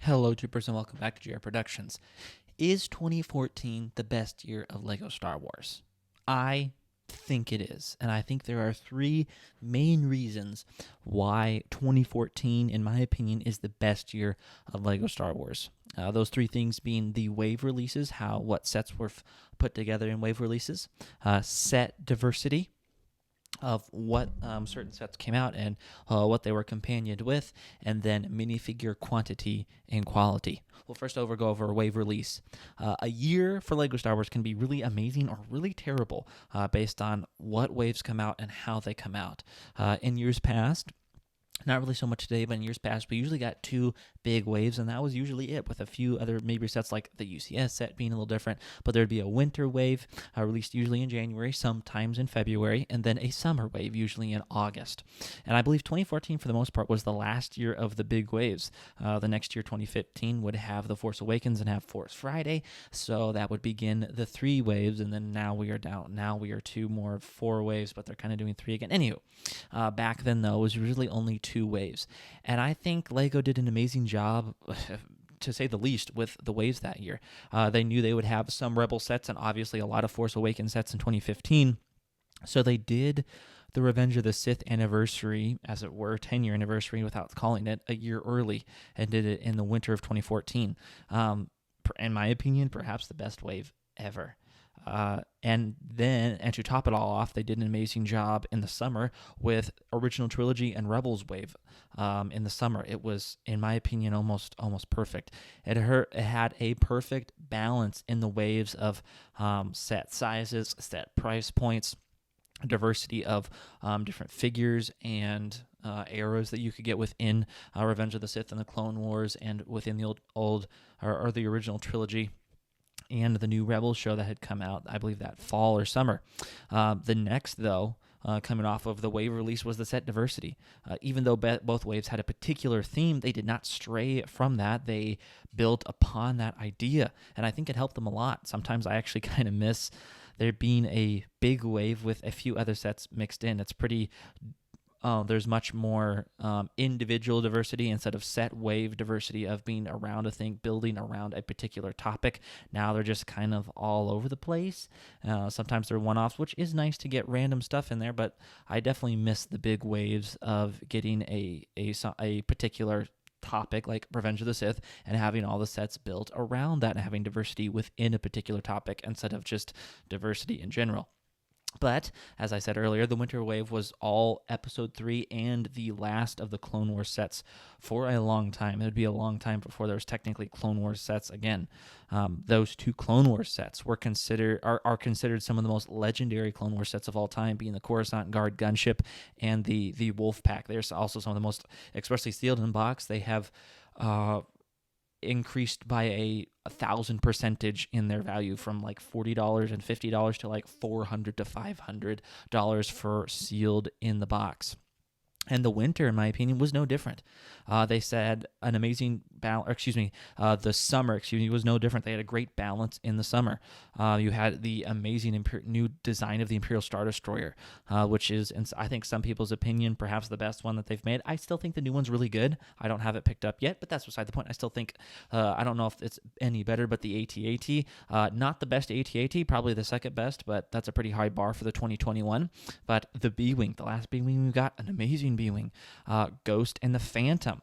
Hello, troopers, and welcome back to G.A.R. Productions. Is 2014 the best year of LEGO Star Wars? I think it is, and I think there are three main reasons why 2014, in my opinion, is the best year of LEGO Star Wars. Those three things being the wave releases, what sets were put together in wave releases, set diversity, of what certain sets came out and what they were companioned with, and then minifigure quantity and quality. We'll first go over a wave release. A year for LEGO Star Wars can be really amazing or really terrible based on what waves come out and how they come out. In years past, not really so much today, but in years past, we usually got two big waves, and that was usually it, with a few other maybe sets like the UCS set being a little different. But there'd be a winter wave released usually in January, sometimes in February, and then a summer wave usually in August. And I believe 2014, for the most part, was the last year of the big waves. The next year, 2015, would have The Force Awakens and have Force Friday, so that would begin the three waves, and then now we are down. Now we are two more 4 waves, but they're kind of doing 3 again. Anywho, back then, though, it was usually only 2 waves. And I think LEGO did an amazing job, to say the least, with the waves that year. They knew they would have some Rebel sets and obviously a lot of Force Awakens sets in 2015. So they did the Revenge of the Sith anniversary, as it were, 10-year anniversary without calling it, a year early, and did it in the winter of 2014. In my opinion, perhaps the best wave ever. And to top it all off, they did an amazing job in the summer with Original Trilogy and Rebels wave. In the summer, it was, in my opinion, almost perfect. It had a perfect balance in the waves of set sizes, set price points, diversity of different figures and eras that you could get within Revenge of the Sith and the Clone Wars, and within the old or the original trilogy, and the new Rebels show that had come out, I believe, that fall or summer. The next, though, coming off of the wave release, was the set diversity. Even though both waves had a particular theme, they did not stray from that. They built upon that idea, and I think it helped them a lot. Sometimes I actually kind of miss there being a big wave with a few other sets mixed in. It's pretty... there's much more individual diversity instead of set wave diversity of being around a thing, building around a particular topic. Now they're just kind of all over the place. Sometimes they're one-offs, which is nice to get random stuff in there, but I definitely miss the big waves of getting a particular topic like Revenge of the Sith and having all the sets built around that and having diversity within a particular topic instead of just diversity in general. But, as I said earlier, the Winter Wave was all Episode 3 and the last of the Clone Wars sets for a long time. It would be a long time before there was technically Clone Wars sets again. Those 2 Clone Wars sets are considered some of the most legendary Clone Wars sets of all time, being the Coruscant Guard gunship and the Wolf Pack. There's also some of the most, especially sealed in box, they have... increased by 1,000% in their value, from like $40 and $50 to like $400 to $500 for sealed in the box. And the winter, in my opinion, was no different. They said an amazing balance. The summer, was no different. They had a great balance in the summer. You had the amazing new design of the Imperial Star Destroyer, which is, in I think, some people's opinion, perhaps the best one that they've made. I still think the new one's really good. I don't have it picked up yet, but that's beside the point. I still think, I don't know if it's any better, but the AT-AT, not the best AT-AT, probably the second best, but that's a pretty high bar for the 2021. But the B-Wing, the last B-Wing we got, an amazing B-Wing. Ghost and the Phantom,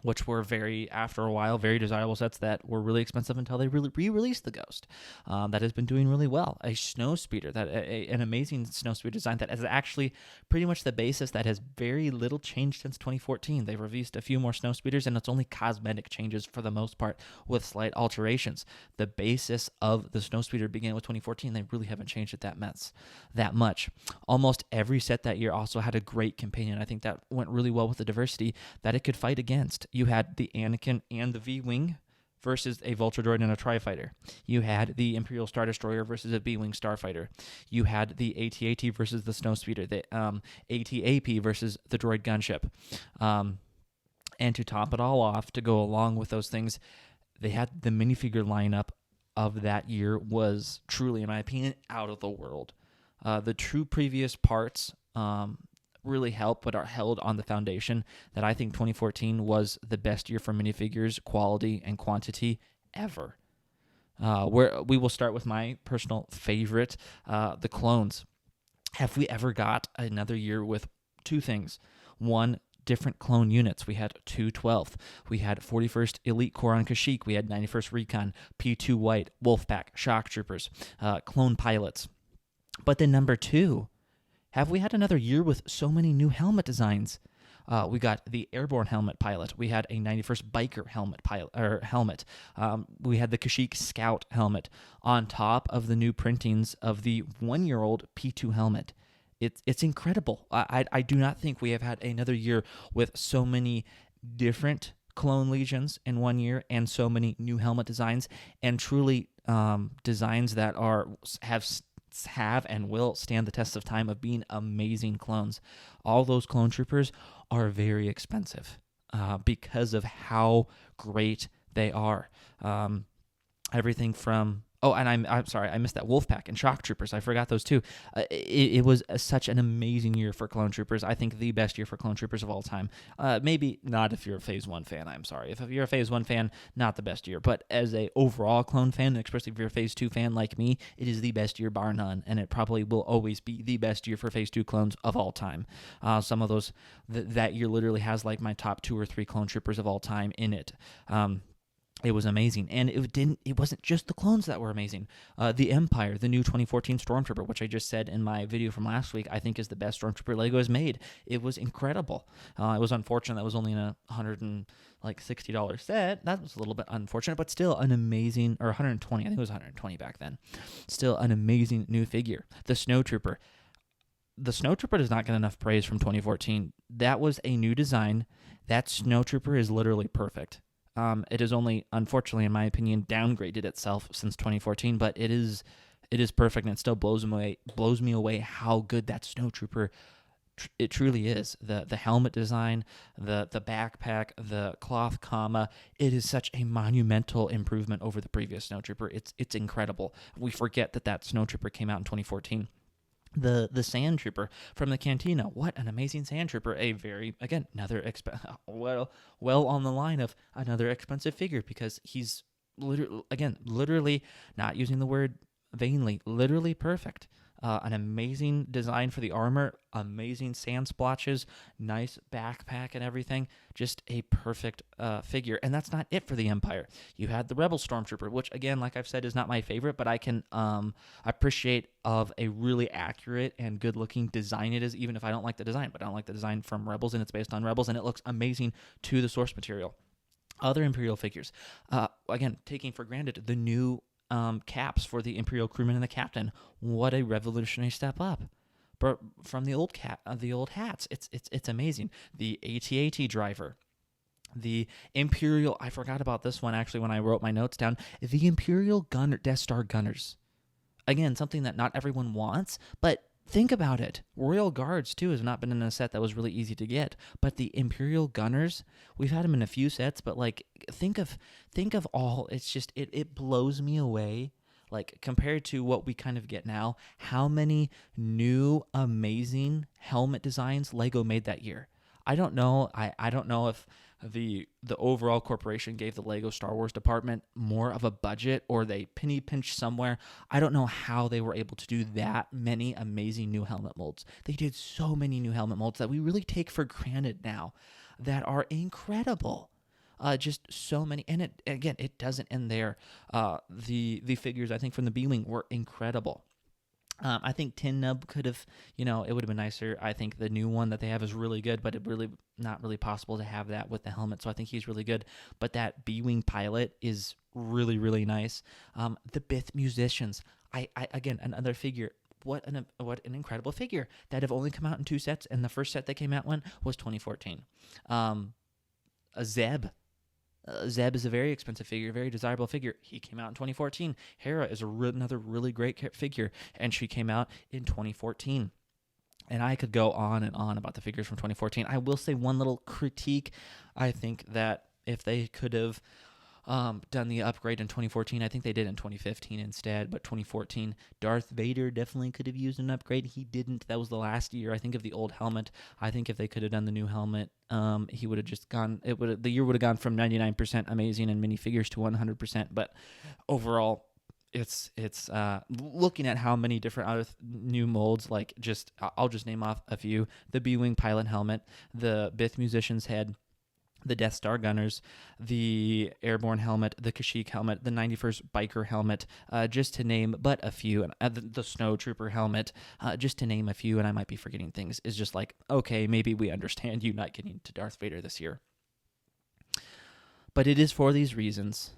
which were after a while, very desirable sets that were really expensive until they really re-released the Ghost. That has been doing really well. A snowspeeder, an amazing snowspeeder design that is actually pretty much the basis that has very little changed since 2014. They've released a few more snowspeeders, and it's only cosmetic changes for the most part with slight alterations. The basis of the snowspeeder began with 2014. They really haven't changed it that much. Almost every set that year also had a great companion. I think that went really well with the diversity that it could fight against. You had the Anakin and the V-Wing versus a Vulture droid and a TIE-fighter. You had the Imperial Star Destroyer versus a B-Wing starfighter. You had the AT-AT versus the Snowspeeder, the AT-AP versus the droid gunship. And to top it all off, to go along with those things, they had the minifigure lineup of that year was truly, in my opinion, out of the world. The two previous parts really help but are held on the foundation that I think 2014 was the best year for minifigures, quality and quantity ever. Where we will start with my personal favorite, the clones. Have we ever got another year with two things? One, different clone units. We had 212th. We had 41st Elite Corps on Kashyyyk. We had 91st Recon, P2 White, Wolfpack, Shock Troopers, clone pilots. But then number two, have we had another year with so many new helmet designs? We got the airborne helmet pilot. We had a 91st biker helmet. We had the Kashyyyk Scout helmet on top of the new printings of the 1-year-old P2 helmet. It's incredible. I do not think we have had another year with so many different clone legions in 1 year and so many new helmet designs, and truly designs that have and will stand the test of time of being amazing clones. All those clone troopers are very expensive because of how great they are. Everything from and I'm sorry, I missed that Wolfpack and Shock Troopers. I forgot those too. It was such an amazing year for Clone Troopers. I think the best year for Clone Troopers of all time. Maybe not if you're a Phase 1 fan, I'm sorry. If you're a Phase 1 fan, not the best year. But as a overall Clone fan, especially if you're a Phase 2 fan like me, it is the best year bar none. And it probably will always be the best year for Phase 2 clones of all time. Some of those, that year literally has like my top 2 or 3 Clone Troopers of all time in it. It was amazing, and it wasn't just the clones that were amazing. The Empire, the new 2014 Stormtrooper, which I just said in my video from last week, I think is the best Stormtrooper Lego has made. It was incredible. It was unfortunate that was only in a $160 set. That was a little bit unfortunate, but still an amazing, or 120. I think it was 120 back then. Still an amazing new figure. The Snowtrooper. The Snowtrooper does not get enough praise from 2014. That was a new design. That Snowtrooper is literally perfect. It has only, unfortunately, in my opinion, downgraded itself since 2014, but it is perfect, and it still blows me away how good that Snowtrooper it truly is. The helmet design, the backpack, the cloth comma, it is such a monumental improvement over the previous Snowtrooper. It's incredible. We forget that Snowtrooper came out in 2014. The Sand Trooper from the Cantina. What an amazing Sand Trooper. A very, again, another well on the line of another expensive figure, because he's literally not using the word vainly, literally perfect. An amazing design for the armor, amazing sand splotches, nice backpack and everything. Just a perfect figure. And that's not it for the Empire. You had the Rebel Stormtrooper, which, again, like I've said, is not my favorite, but I can appreciate of a really accurate and good-looking design it is, even if I don't like the design. But I don't like the design from Rebels, and it's based on Rebels, and it looks amazing to the source material. Other Imperial figures. Again, taking for granted the new caps for the Imperial crewman and the captain. What a revolutionary step up! But from the old hats, it's amazing. The AT-AT driver, the Imperial. I forgot about this one actually when I wrote my notes down. The Imperial Death Star gunners. Again, something that not everyone wants, but think about it. Royal Guards, too, has not been in a set that was really easy to get. But the Imperial Gunners, we've had them in a few sets, but, like, think of all. It's just, it blows me away. Like, compared to what we kind of get now, how many new, amazing helmet designs LEGO made that year. I don't know. I don't know if the overall corporation gave the Lego Star Wars department more of a budget, or they penny pinched somewhere. I don't know how they were able to do that many amazing new helmet molds. They did so many new helmet molds that we really take for granted now that are incredible. Just so many. And it doesn't end there. The figures, I think, from the B-Wing were incredible. I think Tin Nub could have, it would have been nicer. I think the new one that they have is really good, but it really not really possible to have that with the helmet. So I think he's really good. But that B-Wing pilot is really, really nice. The Bith musicians. I again, another figure. What an incredible figure that have only come out in 2 sets, and the first set that came out was 2014. A Zeb. Zeb is a very expensive figure, very desirable figure. He came out in 2014. Hera is another really great figure, and she came out in 2014. And I could go on and on about the figures from 2014. I will say one little critique. I think that if they could have done the upgrade in 2014. I think they did in 2015 instead, but 2014, Darth Vader definitely could have used an upgrade. He didn't. That was the last year, I think, of the old helmet. I think if they could have done the new helmet, he would have just gone. The year would have gone from 99% amazing and minifigures to 100%. But overall, it's looking at how many different other new molds. Like, just I'll just name off a few: the B-wing pilot helmet, the Bith musician's head, the Death Star gunners, the airborne helmet, the Kashyyyk helmet, the 91st biker helmet, just to name but a few, and the snow trooper helmet, just to name a few, and I might be forgetting things. Is just like, okay, maybe we understand you not getting to Darth Vader this year. But it is for these reasons,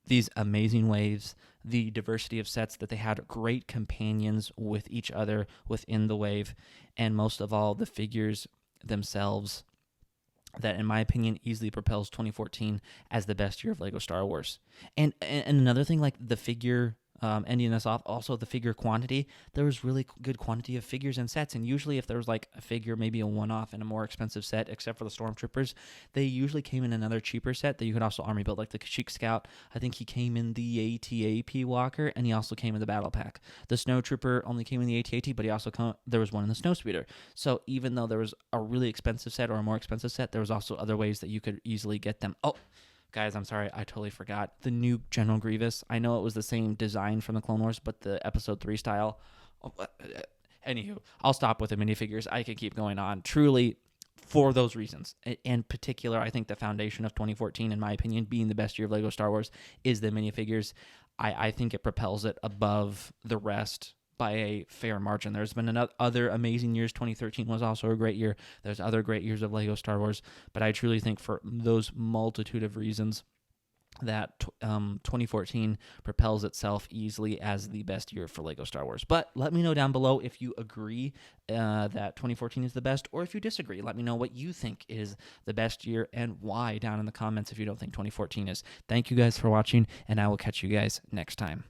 these amazing waves, the diversity of sets that they had, great companions with each other within the wave, and most of all, the figures themselves, that, in my opinion, easily propels 2014 as the best year of Lego Star Wars. And another thing, like the figure, ending us off, also the figure quantity. There was really good quantity of figures and sets, and usually if there was like a figure, maybe a one-off in a more expensive set, except for the Stormtroopers, they usually came in another cheaper set that you could also army build, like the Kashyyyk Scout. I think he came in the AT-AT Walker, and he also came in the Battle Pack. The Snowtrooper only came in the AT-AT, but there was one in the Snowspeeder. So even though there was a really expensive set or a more expensive set, there was also other ways that you could easily get them. Oh, guys, I'm sorry, I totally forgot. The new General Grievous. I know it was the same design from the Clone Wars, but the Episode 3 style. Anywho, I'll stop with the minifigures. I could keep going on. Truly, for those reasons. In particular, I think the foundation of 2014, in my opinion, being the best year of Lego Star Wars, is the minifigures. I think it propels it above the rest by a fair margin. There's been other amazing years. 2013 was also a great year. There's other great years of Lego Star Wars, but I truly think for those multitude of reasons that 2014 propels itself easily as the best year for Lego Star Wars. But let me know down below if you agree that 2014 is the best, or if you disagree. Let me know what you think is the best year and why down in the comments if you don't think 2014 is. Thank you guys for watching, and I will catch you guys next time.